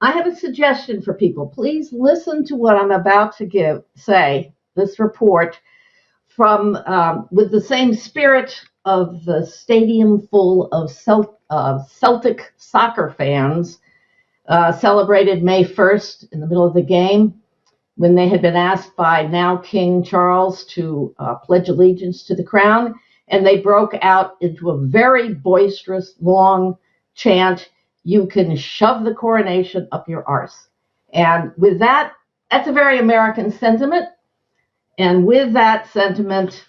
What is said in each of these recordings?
I have a suggestion for people. Please listen to what I'm about to say, this report, from with the same spirit of the stadium full of Celtic soccer fans celebrated May 1st in the middle of the game when they had been asked by now King Charles to pledge allegiance to the crown, and they broke out into a very boisterous, long chant, "You can shove the coronation up your arse." And with that, that's a very American sentiment. And with that sentiment,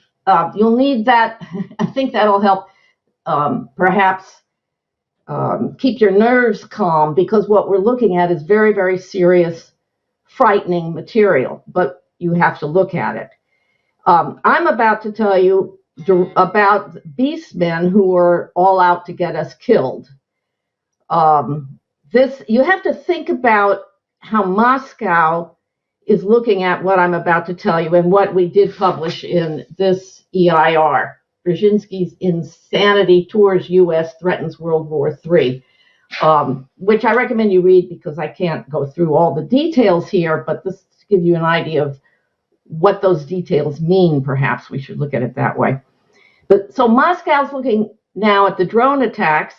you'll need that. I think that'll help perhaps keep your nerves calm, because what we're looking at is very, very serious, frightening material, but you have to look at it. I'm about to tell you about beastmen who are all out to get us killed. You have to think about how Moscow is looking at what I'm about to tell you and what we did publish in this EIR. Brzezinski's Insanity Tours U.S. Threatens World War III, which I recommend you read because I can't go through all the details here, but this to give you an idea of what those details mean. Perhaps we should look at it that way. But so Moscow's looking now at the drone attacks,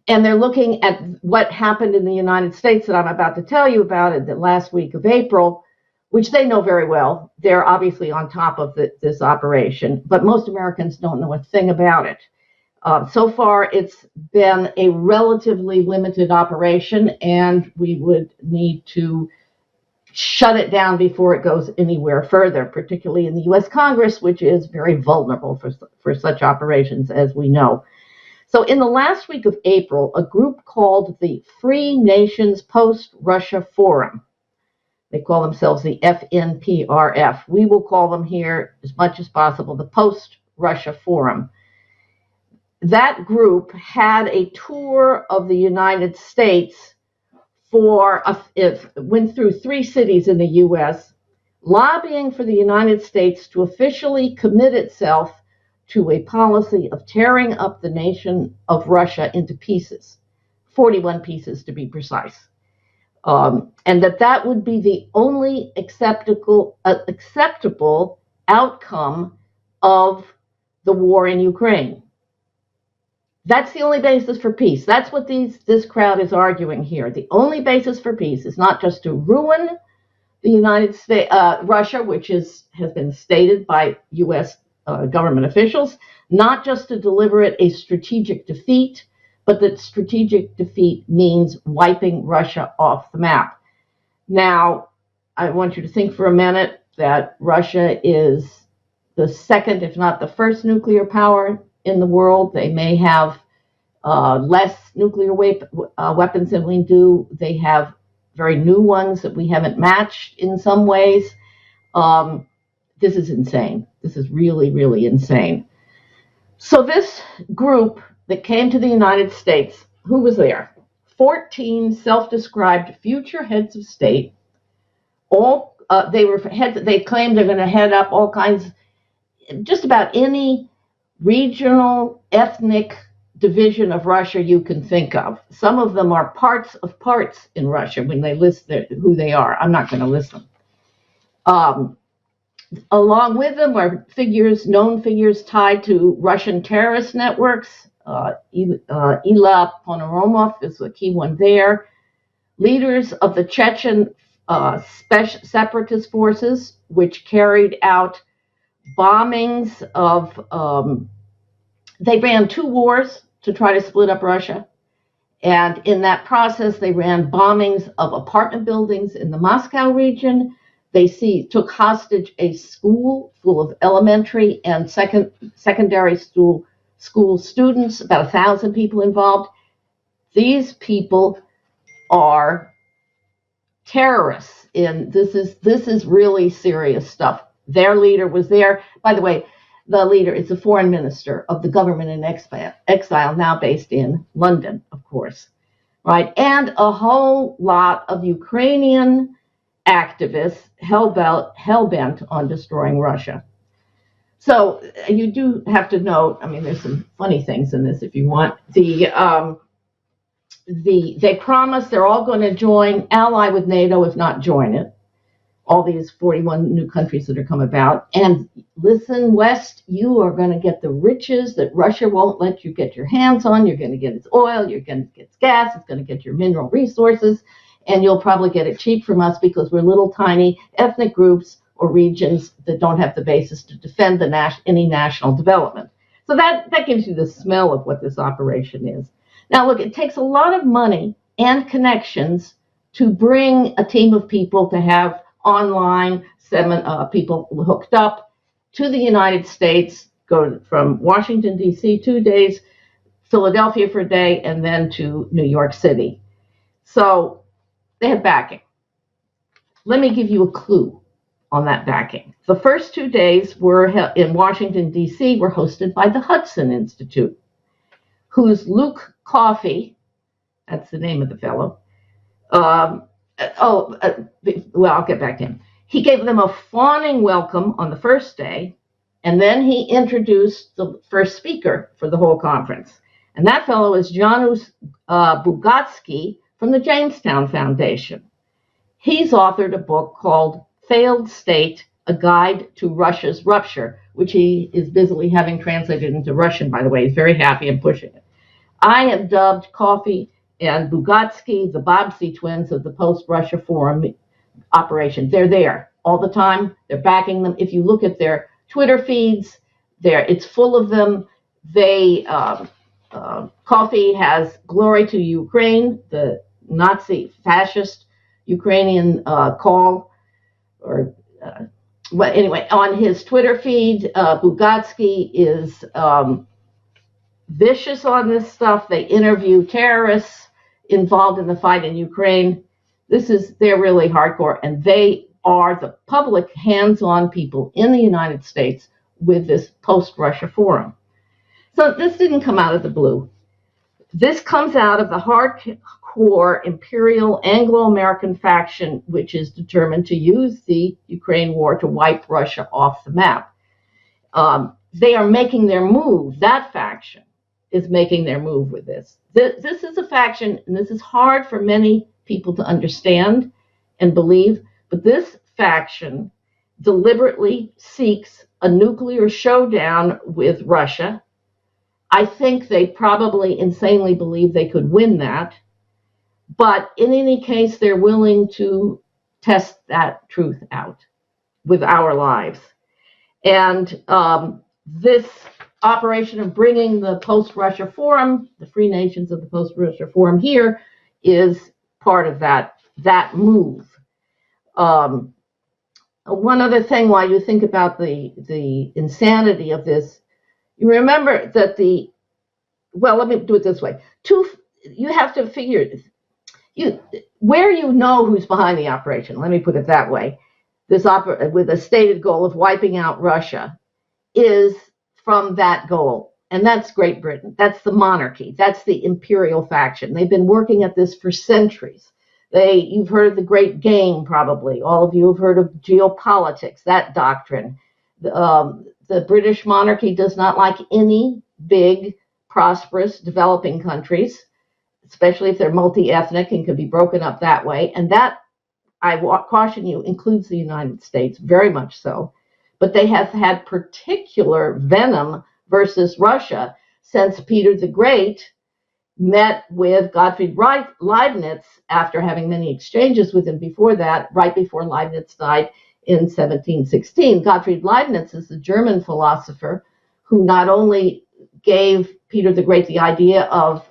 and they're looking at what happened in the United States that I'm about to tell you about in the last week of April, which they know very well. They're obviously on top of this operation, but most Americans don't know a thing about it. So far, it's been a relatively limited operation, and we would need to shut it down before it goes anywhere further, particularly in the U.S. Congress, which is very vulnerable for such operations, as we know. So in the last week of April, a group called the Free Nations Post-Russia Forum, they call themselves the FNPRF. We will call them here as much as possible the Post-Russia Forum. That group had a tour of the United States went through 3 cities in the U.S., lobbying for the United States to officially commit itself to a policy of tearing up the nation of Russia into pieces, 41 pieces to be precise, and that would be the only acceptable outcome of the war in Ukraine. That's the only basis for peace. That's what this crowd is arguing here. The only basis for peace is not just to ruin the United States, Russia, which has been stated by U.S. Government officials, not just to deliver it a strategic defeat, but that strategic defeat means wiping Russia off the map. Now, I want you to think for a minute that Russia is the second, if not the first, nuclear power in the world. They may have less nuclear weapons than we do. They have very new ones that we haven't matched in some ways. This is insane. This is really, really insane. So this group that came to the United States, who was there? 14 self-described future heads of state. All they claimed they're going to head up all kinds, just about any regional, ethnic division of Russia you can think of. Some of them are parts of parts in Russia when they list who they are. I'm not going to list them. Along with them are known figures tied to Russian terrorist networks. Ilya Ponoromov is a key one there. Leaders of the Chechen separatist forces, which carried out bombings of, they ran 2 wars to try to split up Russia. And in that process, they ran bombings of apartment buildings in the Moscow region. They took hostage a school full of elementary and secondary school students, about 1,000 people involved. These people are terrorists. This is really serious stuff. Their leader was there. By the way, the leader is the foreign minister of the government in exile, now based in London, of course, right? And a whole lot of Ukrainian activists hell-bent on destroying Russia. So you do have to note, I mean, there's some funny things in this if you want. they promise they're all going to ally with NATO, if not join it. All these 41 new countries that are come about. And listen, West, you are going to get the riches that Russia won't let you get your hands on. You're going to get its oil, you're going to get its gas, it's going to get your mineral resources, and you'll probably get it cheap from us because we're little tiny ethnic groups or regions that don't have the basis to defend any national development. So that gives you the smell of what this operation is. Now, look, it takes a lot of money and connections to bring a team of people to have online people hooked up to the United States, go from Washington, D.C. 2 days, Philadelphia for a day, and then to New York City. So they have backing. Let me give you a clue on that backing. The first 2 days were in Washington, D.C., were hosted by the Hudson Institute, whose Luke Coffey, that's the name of the fellow, well, I'll get back to him. He gave them a fawning welcome on the first day, and then he introduced the first speaker for the whole conference. And that fellow is Janusz Bugatsky from the Jamestown Foundation. He's authored a book called Failed State, A Guide to Russia's Rupture, which he is busily having translated into Russian, by the way. He's very happy and pushing it. I have dubbed Coffey and Bugatsky the Bobbsey twins of the post-Russia forum operation. They're there all the time. They're backing them. If you look at their Twitter feeds, it's full of them. Coffey has Glory to Ukraine, the Nazi fascist Ukrainian call. But anyway, on his Twitter feed, Bugatsky is vicious on this stuff. They interview terrorists involved in the fight in Ukraine. They're really hardcore, and they are the public hands-on people in the United States with this post-Russia forum. So this didn't come out of the blue. This comes out of the hardcore imperial Anglo-American faction, which is determined to use the Ukraine war to wipe Russia off the map. They are making their move. That faction is making their move with this. This is a faction, and this is hard for many people to understand and believe, but this faction deliberately seeks a nuclear showdown with Russia. I think they probably insanely believe they could win that, but in any case, they're willing to test that truth out with our lives. And this operation of bringing the post-Russia forum, the free nations of the post-Russia forum here, is part of that move. One other thing while you think about the insanity of this, you remember that let me do it this way. You have to figure where you know who's behind the operation. Let me put it that way. With a stated goal of wiping out Russia is from that goal. And that's Great Britain. That's the monarchy. That's the imperial faction. They've been working at this for centuries. You've heard of the Great Game, probably. All of you have heard of geopolitics, that doctrine. The British monarchy does not like any big, prosperous, developing countries, especially if they're multi-ethnic and could be broken up that way. And that, I caution you, includes the United States, very much so. But they have had particular venom versus Russia since Peter the Great met with Gottfried Leibniz after having many exchanges with him before that, right before Leibniz died in 1716. Gottfried Leibniz is the German philosopher who not only gave Peter the Great the idea of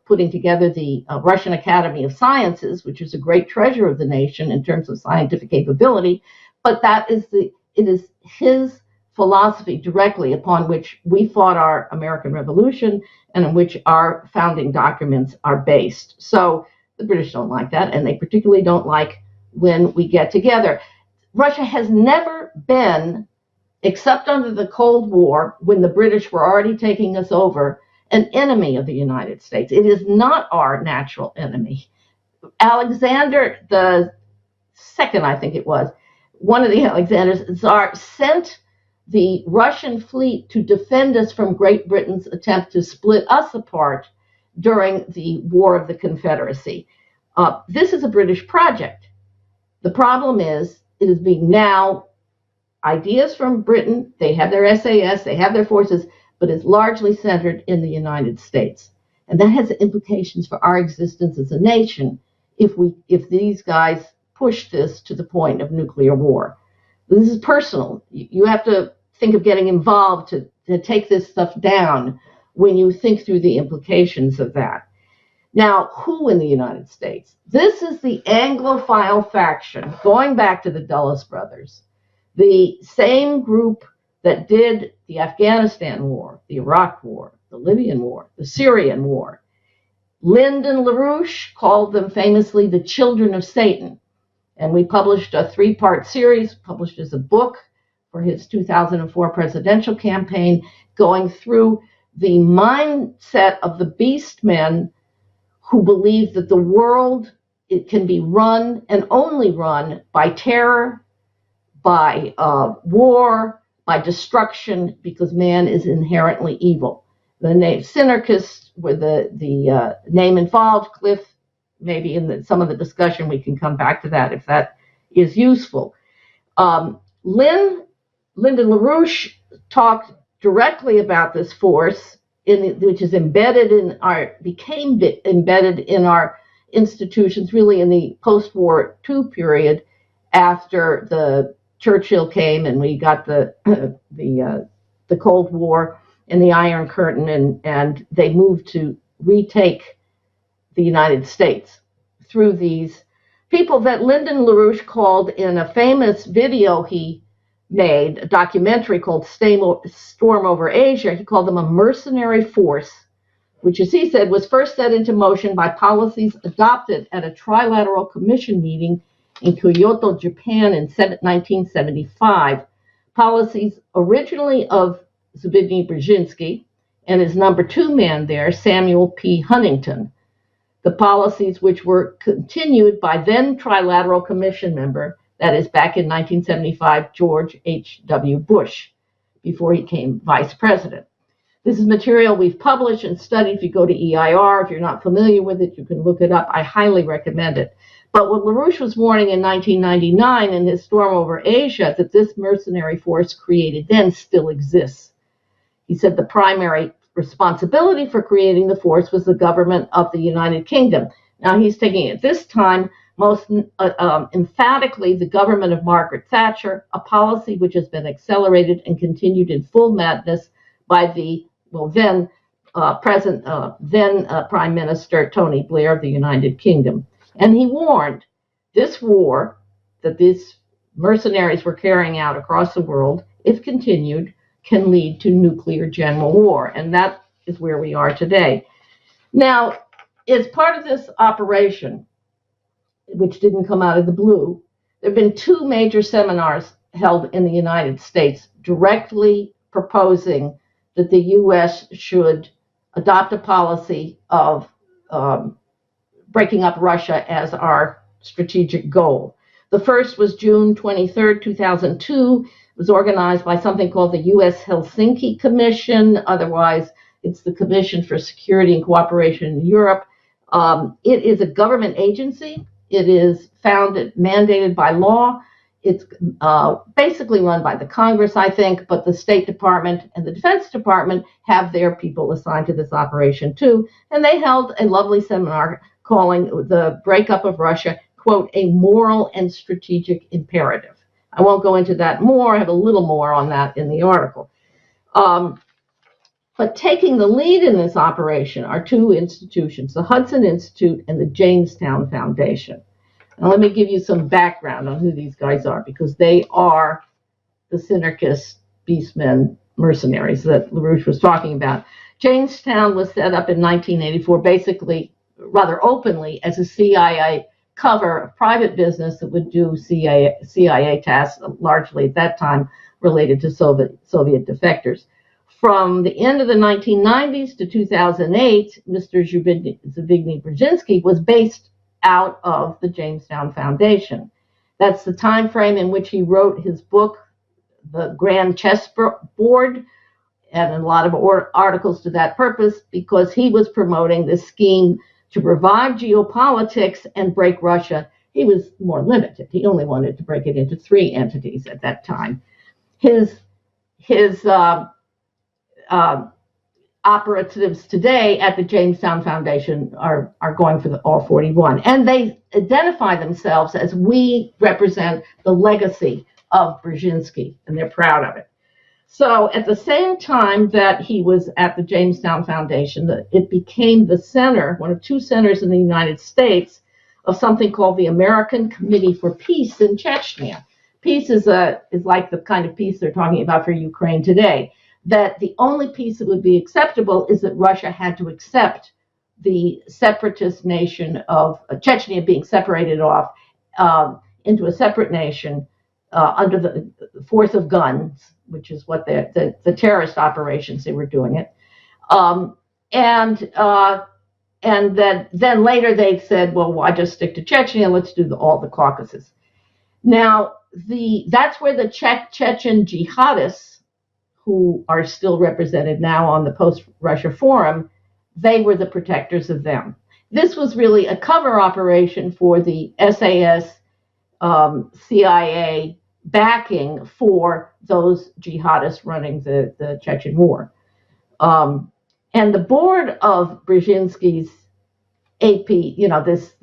putting together the Russian Academy of Sciences, which is a great treasure of the nation in terms of scientific capability, but it is his philosophy directly upon which we fought our American Revolution and in which our founding documents are based. So the British don't like that, and they particularly don't like when we get together. Russia has never been, except under the Cold War, when the British were already taking us over, an enemy of the United States. It is not our natural enemy. Alexander the Second, I think it was, one of the Alexanders, Tsar, sent the Russian fleet to defend us from Great Britain's attempt to split us apart during the War of the Confederacy. This is a British project. The problem is it is being now ideas from Britain. They have their SAS, they have their forces, but it's largely centered in the United States. And that has implications for our existence as a nation if these guys push this to the point of nuclear war. This is personal. You have to think of getting involved to take this stuff down when you think through the implications of that. Now, who in the United States? This is the Anglophile faction, going back to the Dulles brothers, the same group that did the Afghanistan war, the Iraq war, the Libyan war, the Syrian war. Lyndon LaRouche called them famously the children of Satan. And we published a 3-part series, published as a book for his 2004 presidential campaign, going through the mindset of the beast men who believe that the world, it can be run and only run by terror, by war, by destruction, because man is inherently evil. The name Synarchists were the name involved. Cliff, maybe in some of the discussion we can come back to that if that is useful. Lyndon LaRouche talked directly about this force, which is became embedded in our institutions, really in the post-war II period, after the Churchill came and we got the Cold War and the Iron Curtain, and they moved to retake the United States through these people that Lyndon LaRouche called, in a famous video he made, a documentary called Storm Over Asia, he called them a mercenary force, which, as he said, was first set into motion by policies adopted at a trilateral commission meeting in Kyoto, Japan in 1975. Policies originally of Zbigniew Brzezinski and his number 2 man there, Samuel P. Huntington. The policies which were continued by then Trilateral Commission member, that is back in 1975, George H.W. Bush, before he became vice president. This is material we've published and studied. If you go to EIR, if you're not familiar with it, you can look it up. I highly recommend it. But what LaRouche was warning in 1999 in his Storm Over Asia, that this mercenary force created then still exists. He said the primary responsibility for creating the force was the government of the United Kingdom. Now he's taking at this time most emphatically the government of Margaret Thatcher, a policy which has been accelerated and continued in full madness by the then Prime Minister Tony Blair of the United Kingdom. And he warned this war that these mercenaries were carrying out across the world, if continued, can lead to nuclear general war. And that is where we are today. Now, as part of this operation, which didn't come out of the blue, there have been 2 major seminars held in the United States directly proposing that the U.S. should adopt a policy of breaking up Russia as our strategic goal. The first was June 23rd, 2002. It was organized by something called the U.S. Helsinki Commission. Otherwise, it's the Commission for Security and Cooperation in Europe. It is a government agency. It is mandated by law. It's basically run by the Congress, I think, but the State Department and the Defense Department have their people assigned to this operation too. And they held a lovely seminar calling the breakup of Russia, quote, a moral and strategic imperative. I won't go into that more. I have a little more on that in the article. But taking the lead in this operation are 2 institutions, the Hudson Institute and the Jamestown Foundation. Now, let me give you some background on who these guys are, because they are the Synarchist beastmen mercenaries that LaRouche was talking about. Jamestown was set up in 1984, basically, rather openly, as a CIA cover of private business that would do CIA tasks, largely at that time related to Soviet defectors. From the end of the 1990s to 2008, Mr. Zbigniew Brzezinski was based out of the Jamestown Foundation. That's the time frame in which he wrote his book, The Grand Chessboard, and a lot of articles to that purpose, because he was promoting this scheme to revive geopolitics and break Russia. He was more limited. He only wanted to break it into 3 entities at that time. His operatives today at the Jamestown Foundation are going for all 41. And they identify themselves as, we represent the legacy of Brzezinski, and they're proud of it. So at the same time that he was at the Jamestown Foundation, it became the center, one of 2 centers in the United States, of something called the American Committee for Peace in Chechnya. Peace is like the kind of peace they're talking about for Ukraine today, that the only peace that would be acceptable is that Russia had to accept the separatist nation of Chechnya being separated off into a separate nation under the force of guns, which is what the terrorist operations they were doing it. And then later they said, well, why just stick to Chechnya? Let's do all the Caucasus. Now, that's where the Chechen jihadists, who are still represented now on the post-Russia forum, they were the protectors of them. This was really a cover operation for the SAS, CIA backing for those jihadists running the Chechen war. And the board of Brzezinski's AP, this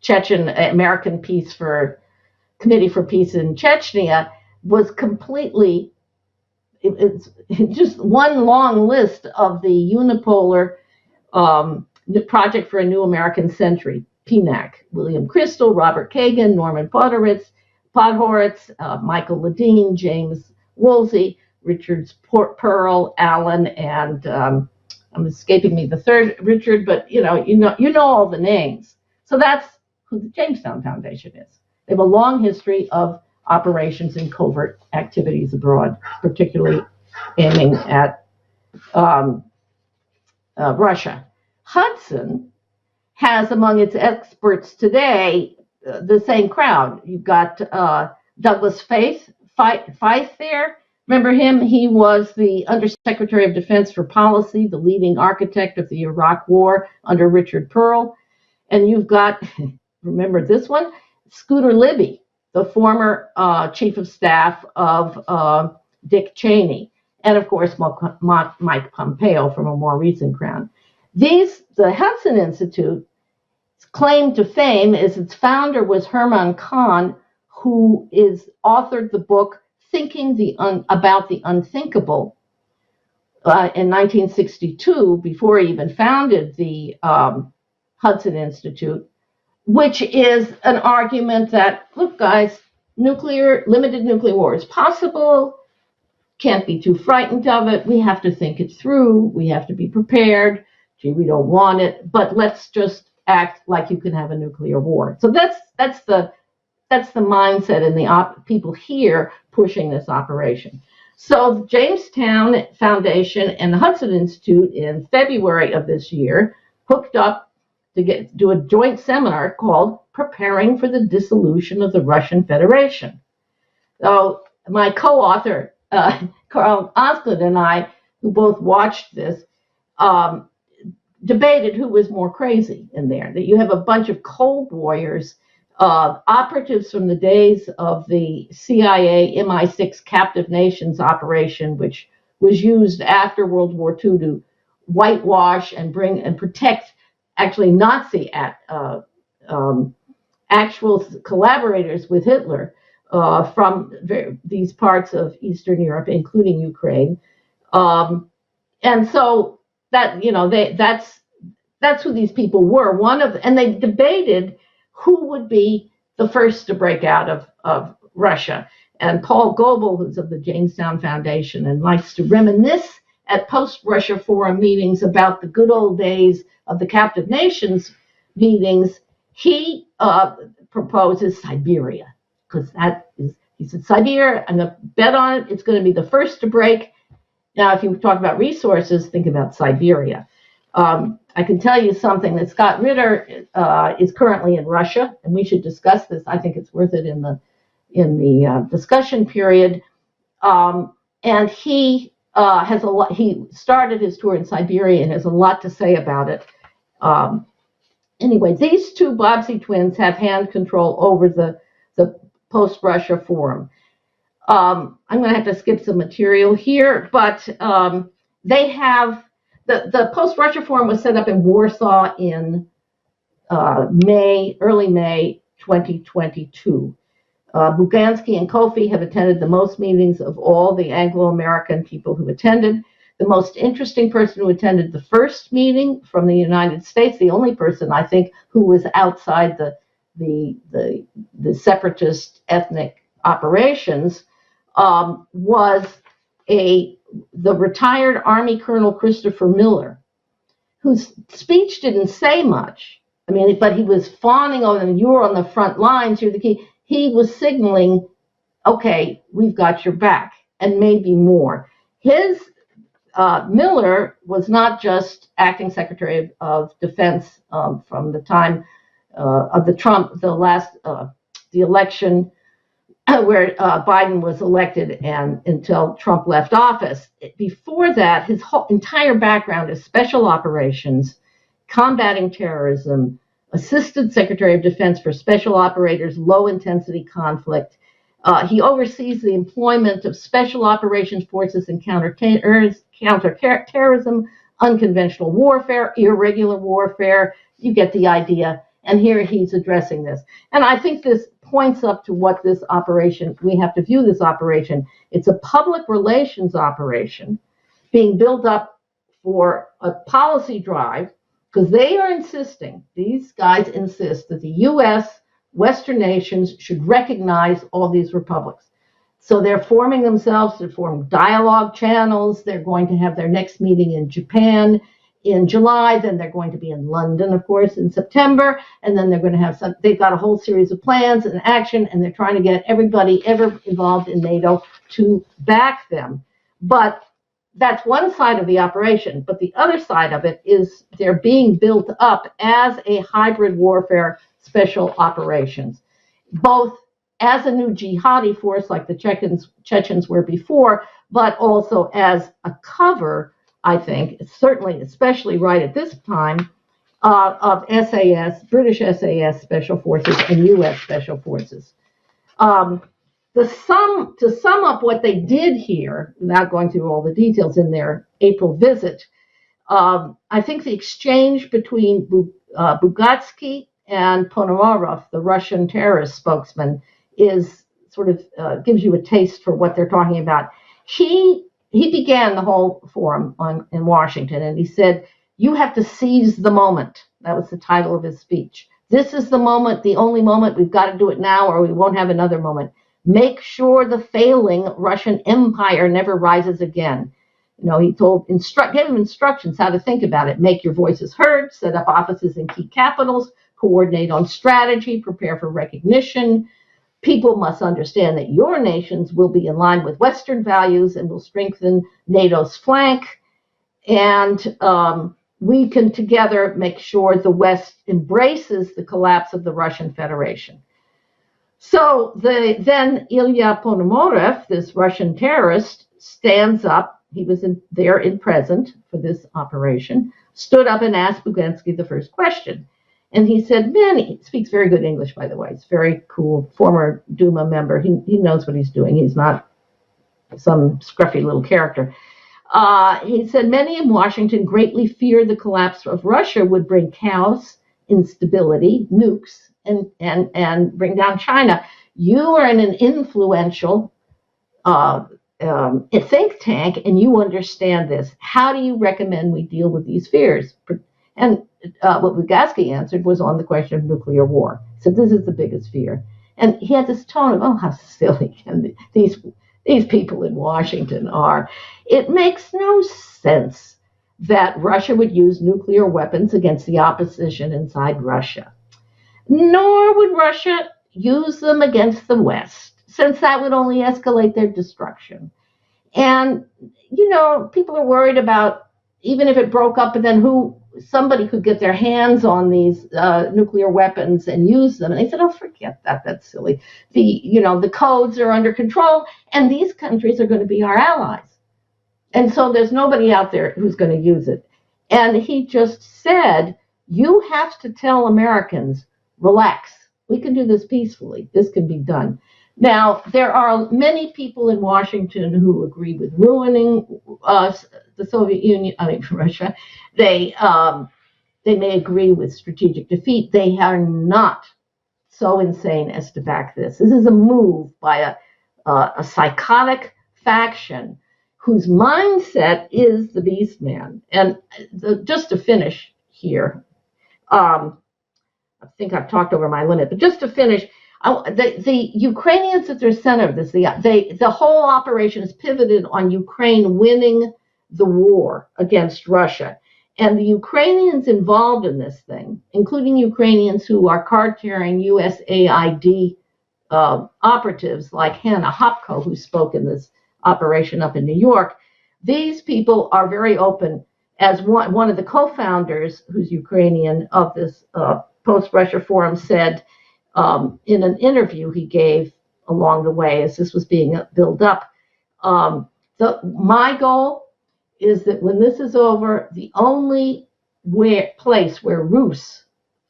Chechen American Committee for Peace in Chechnya, was completely, it's just one long list of the unipolar Project for a New American Century, PNAC. William Crystal, Robert Kagan, Norman Podhoretz, Michael Ledeen, James Woolsey, Richard Pearl, Allen, and I'm escaping me the third Richard, but you know all the names. So that's who the Jamestown Foundation is. They have a long history of operations and covert activities abroad, particularly aiming at Russia. Hudson has among its experts today the same crowd. You've got Douglas Feith there. Remember him? He was the Undersecretary of Defense for Policy, the leading architect of the Iraq War under Richard Pearl. And you've got, remember this one, Scooter Libby, the former chief of staff of Dick Cheney, and of course Mike Pompeo from a more recent crowd. The Hudson Institute's claim to fame is its founder was Herman Kahn, who authored the book Thinking About the Unthinkable in 1962, before he even founded the Hudson Institute, which is an argument that, look, guys, limited nuclear war is possible. Can't be too frightened of it. We have to think it through. We have to be prepared. Gee, we don't want it, but let's just act like you can have a nuclear war. So that's the mindset and the people here pushing this operation. So the Jamestown Foundation and the Hudson Institute in February of this year hooked up to do a joint seminar called Preparing for the Dissolution of the Russian Federation. So my co-author, Carl Osgood, and I, who both watched this, debated who was more crazy in there. That you have a bunch of Cold Warriors, operatives from the days of the CIA MI6 Captive Nations operation, which was used after World War II to whitewash and protect actually Nazi actual collaborators with Hitler from these parts of Eastern Europe, including Ukraine. And so that, that's who these people were. And they debated who would be the first to break out of Russia. And Paul Goebel, who's of the Jamestown Foundation and likes to reminisce at post-Russia forum meetings about the good old days of the Captive Nations meetings, he proposes Siberia, because he said, Siberia, I'm going to bet on it, it's going to be the first to break. Now, if you talk about resources, think about Siberia. I can tell you something that Scott Ritter is currently in Russia, and we should discuss this. I think it's worth it in the discussion period. And he has a lot. He started his tour in Siberia and has a lot to say about it. Anyway, these two Bobbsey twins have hand control over the post-Russia forum. I'm going to have to skip some material here, but they have the post-Russia forum was set up in Warsaw in early May 2022. Bugansky and Kofi have attended the most meetings of all the Anglo-American people who attended. The most interesting person who attended the first meeting from the United States, the only person I think who was outside the separatist ethnic operations, was the retired Army Colonel Christopher Miller, whose speech didn't say much. I mean, but he was fawning on them. You were on the front lines. You're the key. He was signaling, okay, we've got your back, and maybe more. Miller was not just acting Secretary of Defense from the time of the election where Biden was elected and until Trump left office. Before that, his whole entire background is special operations, combating terrorism, Assistant Secretary of Defense for Special Operators, Low Intensity Conflict. He oversees the employment of special operations forces in counterterrorism, unconventional warfare, irregular warfare. You get the idea. And here he's addressing this. And I think this points up to what this operation, we have to view this operation. It's a public relations operation being built up for a policy drive, because they are insisting, these guys insist that the U.S., Western nations should recognize all these republics. So they're forming themselves to form dialogue channels. They're going to have their next meeting in Japan in July. Then they're going to be in London, of course, in September. And then they're going to have they've got a whole series of plans and action, and they're trying to get everybody ever involved in NATO to back them. But that's one side of the operation. But the other side of it is they're being built up as a hybrid warfare special operations, both as a new jihadi force like the Chechens were before, but also as a cover, I think, certainly, especially right at this time, of SAS, British SAS special forces and U.S. special forces. To sum up what they did here, without going through all the details in their April visit, I think the exchange between Bugatsky and Ponomarev, the Russian terrorist spokesman, is sort of gives you a taste for what they're talking about. He began the whole forum in Washington, and he said, "You have to seize the moment." That was the title of his speech. This is the moment, the only moment. We've got to do it now, or we won't have another moment. Make sure the failing Russian empire never rises again. You know, he gave them instructions how to think about it. Make your voices heard, set up offices in key capitals, coordinate on strategy, prepare for recognition. People must understand that your nations will be in line with Western values and will strengthen NATO's flank. And we can together make sure the West embraces the collapse of the Russian Federation. So then Ilya Ponomarev, this Russian terrorist, stands up. He was there in present for this operation, stood up and asked Bugansky the first question. And he said, he speaks very good English, by the way. He's very cool, former Duma member. He knows what he's doing. He's not some scruffy little character. He said, many in Washington greatly fear the collapse of Russia would bring chaos, instability, nukes, and bring down China. You are in an influential think tank, and you understand this. How do you recommend we deal with these fears? And what Bugatsky answered was on the question of nuclear war. So this is the biggest fear. And he had this tone of, oh, how silly can these people in Washington are. It makes no sense that Russia would use nuclear weapons against the opposition inside Russia. Nor would Russia use them against the West, since that would only escalate their destruction. And, you know, people are worried about, even if it broke up, but then somebody could get their hands on these nuclear weapons and use them. And they said, oh, forget that. That's silly. The codes are under control, and these countries are going to be our allies. And so there's nobody out there who's going to use it. And he just said, you have to tell Americans, relax. We can do this peacefully. This can be done. Now, there are many people in Washington who agree with ruining the Soviet Union, Russia. They may agree with strategic defeat. They are not so insane as to back this. This is a move by a psychotic faction whose mindset is the beast man. And just to finish here, I think I've talked over my limit, but just to finish, the Ukrainians at the center of this, the whole operation is pivoted on Ukraine winning the war against Russia. And the Ukrainians involved in this thing, including Ukrainians who are card-carrying USAID operatives like Hannah Hopko, who spoke in this operation up in New York, these people are very open. As one of the co-founders, who's Ukrainian, of this post-Russia forum said in an interview he gave along the way as this was being built up, my goal is that when this is over, the only place where Rus,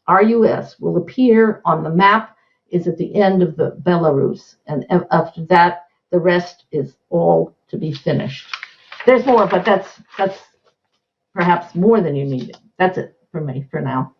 R-U-S, will appear on the map is at the end of the Belarus. And after that, the rest is all to be finished. There's more, but that's perhaps more than you needed. That's it for me for now.